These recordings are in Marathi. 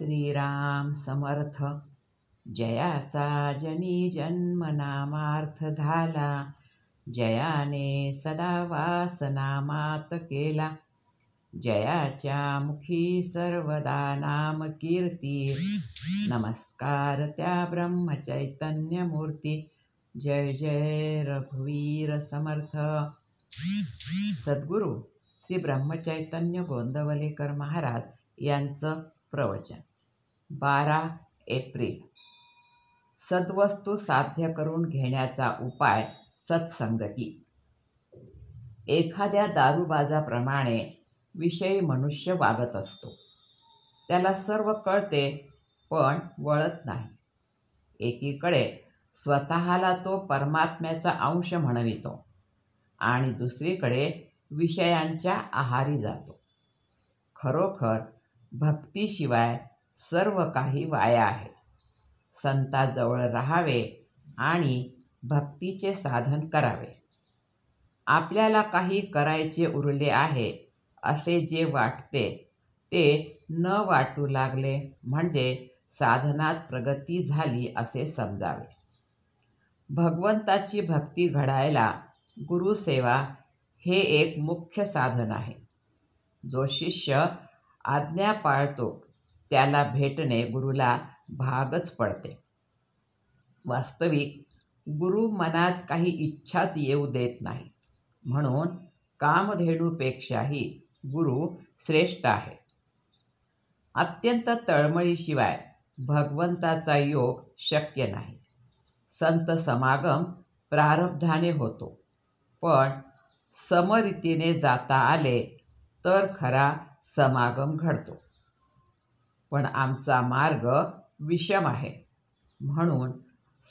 श्रीराम समर्थ. जयाचा जनी जन्म नामार्थ झाला, जयाने सदा वास नामात केला. जयाच्या मुखी सर्वदा नाम कीर्ती, नमस्कार त्या ब्रह्मचैतन्य मूर्ती. जय जय रघुवीर समर्थ. सद्गुरू श्री ब्रह्मचैतन्य गोंदवलेकर महाराज यांचं प्रवचन. 12 एप्रिल. सद्वस्तू साध्य करून घेण्याचा उपाय सत्संगती. एखाद्या दारूबाजाप्रमाणे विषयी मनुष्य वागत असतो. त्याला सर्व कळते पण वळत नाही. एकीकडे स्वतःला तो परमात्म्याचा अंश म्हणवितो आणि दुसरीकडे विषयांच्या आहारी जातो. खरोखर भक्तीशिवाय सर्व काही वाया आहे. संताजवळ राहावे आणि भक्तीचे साधन करावे. आपल्याला काही करायचे उरले आहे असे जे वाटते ते न वाटू लागले म्हणजे साधनात प्रगती झाली असे समजावे. भगवंताची भक्ती घडायला गुरुसेवा हे एक मुख्य साधन आहे. जो शिष्य आज्ञा पाळतो त्याला भेटणे गुरुला भागच पडते. वास्तविक गुरु मनात काही इच्छाच येऊ देत नाही. म्हणून कामधेनूपेक्षाही गुरु श्रेष्ठ आहे. अत्यंत तळमळीशिवाय भगवंताचा योग शक्य नाही. संत समागम प्रारब्धाने होतो, पण समरीतीने जाता आले तर खरा समागम घडतो. पण आमचा मार्ग विषम आहे, म्हणून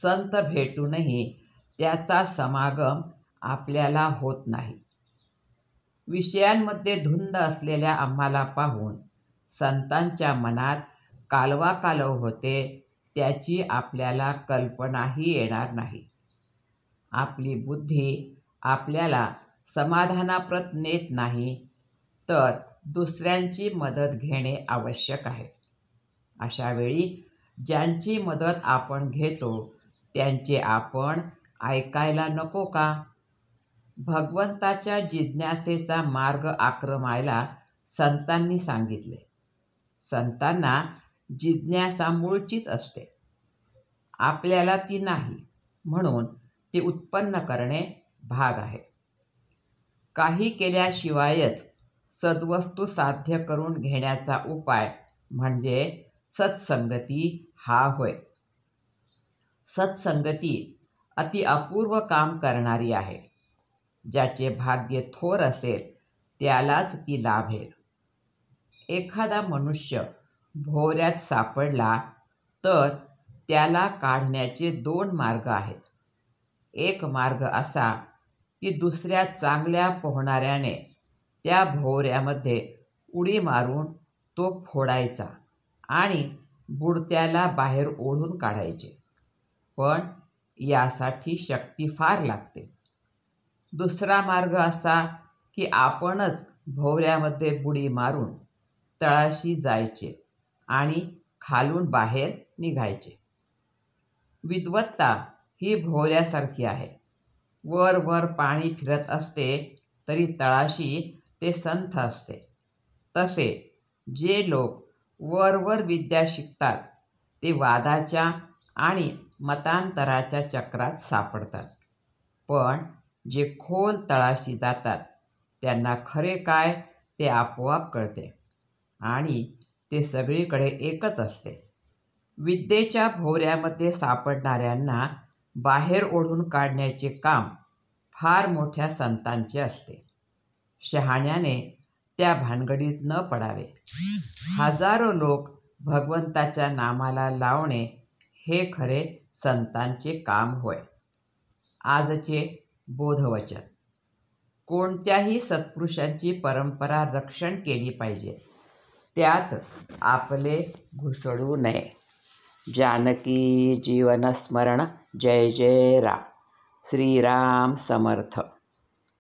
संत भेटूनही त्याचा समागम आपल्याला होत नाही. विषयांमध्ये धुंद असलेल्या आम्हाला पाहून संतांच्या मनात कालवाकालव होते त्याची आपल्याला कल्पनाही येणार नाही. आपली बुद्धी आपल्याला समाधानाप्रत नेत नाही, तर दुसऱ्यांची मदत घेणे आवश्यक आहे. अशा वेळी ज्यांची मदत आपण घेतो त्यांचे आपण ऐकायला नको का? भगवंताच्या जिज्ञासेचा मार्ग आक्रमायला संतांनी सांगितले. संतांना जिज्ञासा मूळचीच असते, आपल्याला ती नाही, म्हणून ती उत्पन्न करणे भाग आहे. काही केल्याशिवायच सद्वस्तू साध्य करून घेण्याचा उपाय म्हणजे सत्संगती हा होय. सत्संगती अति अपूर्व काम करणारी आहे. ज्याचे भाग्य थोर असेल त्यालाच ती लाभेल. एखादा मनुष्य भोवऱ्यात सापडला तर त्याला काढण्याचे 2 मार्ग आहेत. एक मार्ग असा की दुसऱ्या चांगल्या पोहणाऱ्याने त्या भोवऱ्यामध्ये उडी मारून तो फोडायचा आणि बुडत्याला बाहेर ओढून काढायचे. पण यासाठी शक्ती फार लागते. दुसरा मार्ग असा की आपणच भोवऱ्यामध्ये बुडी मारून तळाशी जायचे आणि खालून बाहेर निघायचे. विद्वत्ता ही भोवऱ्यासारखी आहे. वर वर पाणी फिरत असते तरी तळाशी ते संथ असते. तसे जे लोक वर विद्या शिकतात ते वादाच्या आणि मतांतराच्या चक्रात सापडतात. पण जे खोल तळाशी जातात त्यांना खरे काय ते आपोआप कळते आणि ते सगळीकडे एकच असते. विद्येच्या भोवऱ्यामध्ये सापडणाऱ्यांना बाहेर ओढून काढण्याचे काम फार मोठ्या संतांचे असते. शहाण्याने त्या भानगडीत न पडावे. हजारो लोक भगवंताच्या नामाला लावणे हे खरे संतांचे काम होय. आजचे बोधवचन. कोणत्याही सत्पुरुषांची परंपरा रक्षण केली पाहिजे, त्यात आपले घुसडू नये. जानकी जीवनस्मरण. जय जय राम. श्रीराम समर्थ.